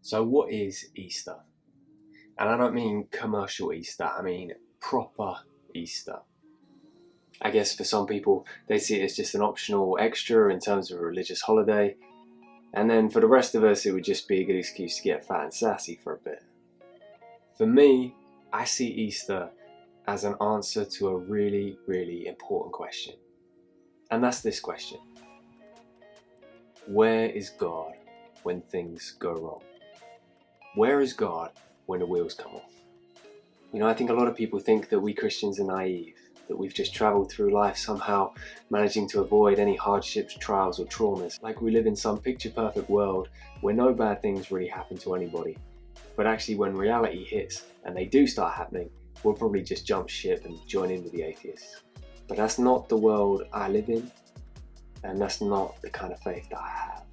So what is Easter? And I don't mean commercial Easter, I mean proper Easter. I guess for some people, they see it as just an optional extra in terms of a religious holiday. And then for the rest of us, it would just be a good excuse to get fat and sassy for a bit. For me, I see Easter as an answer to a really, really important question. And that's this question. Where is God when things go wrong? Where is God when the wheels come off? I think a lot of people think that we Christians are naive, that we've just travelled through life somehow managing to avoid any hardships, trials or traumas, like we live in some picture-perfect world where no bad things really happen to anybody. But actually when reality hits, and they do start happening, we'll probably just jump ship and join in with the atheists. But that's not the world I live in, and that's not the kind of faith that I have.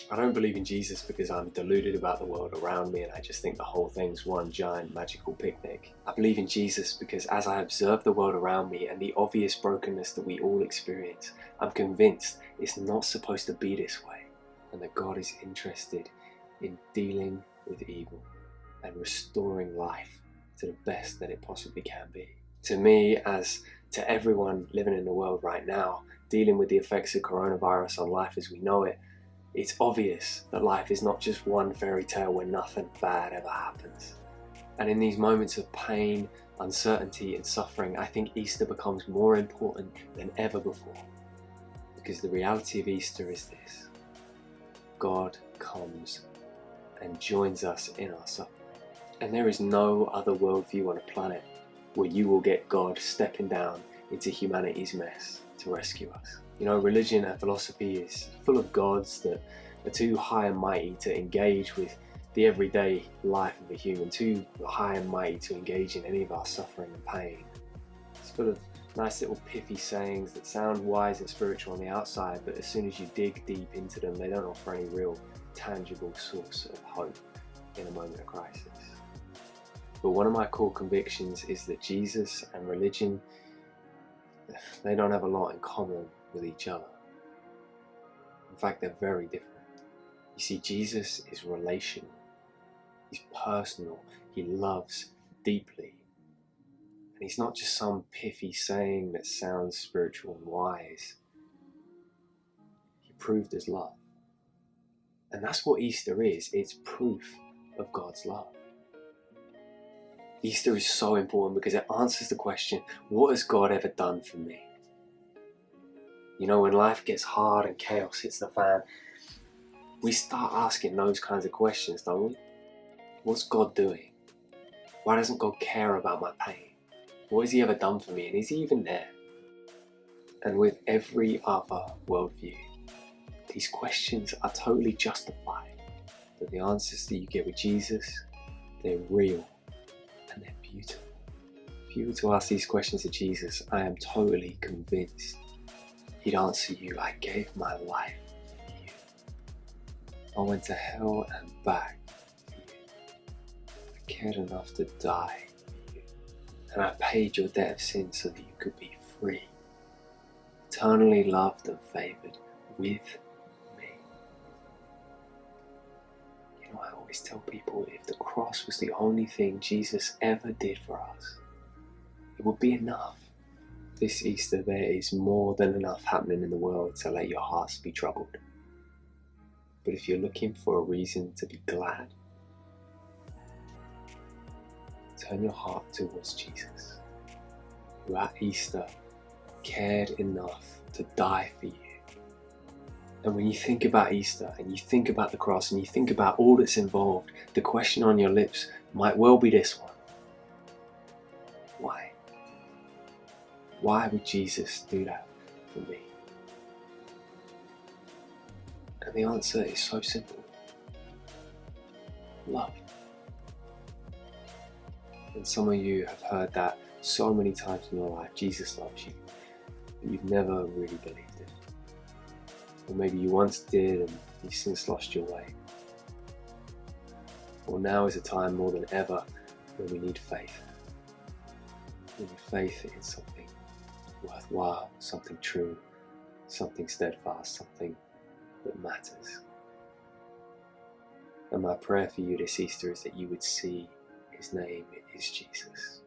I don't believe in Jesus because I'm deluded about the world around me and I just think the whole thing's one giant magical picnic. I believe in Jesus because as I observe the world around me and the obvious brokenness that we all experience, I'm convinced it's not supposed to be this way, and that God is interested in dealing with evil and restoring life to the best that it possibly can be. To me, as to everyone living in the world right now, dealing with the effects of coronavirus on life as we know it, it's obvious that life is not just one fairy tale where nothing bad ever happens. And in these moments of pain, uncertainty and suffering, I think Easter becomes more important than ever before. Because the reality of Easter is this: God comes and joins us in our suffering. And there is no other worldview on a planet where you will get God stepping down into humanity's mess to rescue us. Religion and philosophy is full of gods that are too high and mighty to engage with the everyday life of a human, too high and mighty to engage in any of our suffering and pain. It's full of nice little pithy sayings that sound wise and spiritual on the outside, but as soon as you dig deep into them, they don't offer any real tangible source of hope in a moment of crisis. But one of my core convictions is that Jesus and religion, they don't have a lot in common with each other. In fact, they're very different. You see, Jesus is relational, he's personal, he loves deeply. And he's not just some pithy saying that sounds spiritual and wise. He proved his love. And that's what Easter is. It's proof of God's love. Easter is so important because it answers the question, what has God ever done for me? When life gets hard and chaos hits the fan, we start asking those kinds of questions, don't we? What's God doing? Why doesn't God care about my pain? What has he ever done for me? And is he even there? And with every other worldview, these questions are totally justified. But the answers that you get with Jesus, they're real and they're beautiful. If you were to ask these questions to Jesus, I am totally convinced he'd answer you, I gave my life for you. I went to hell and back for you. I cared enough to die for you. And I paid your debt of sin so that you could be free, eternally loved and favoured with me. I always tell people, if the cross was the only thing Jesus ever did for us, it would be enough. This Easter, there is more than enough happening in the world to let your hearts be troubled. But if you're looking for a reason to be glad, turn your heart towards Jesus, who at Easter cared enough to die for you. And when you think about Easter and you think about the cross and you think about all that's involved, the question on your lips might well be this one: why? Why would Jesus do that for me? And the answer is so simple: love. And some of you have heard that so many times in your life, Jesus loves you, but you've never really believed it. Or maybe you once did and you've since lost your way. Well, now is a time more than ever when we need faith. We need faith in something worthwhile, something true, something steadfast, something that matters. And my prayer for you this Easter is that you would see his name is Jesus.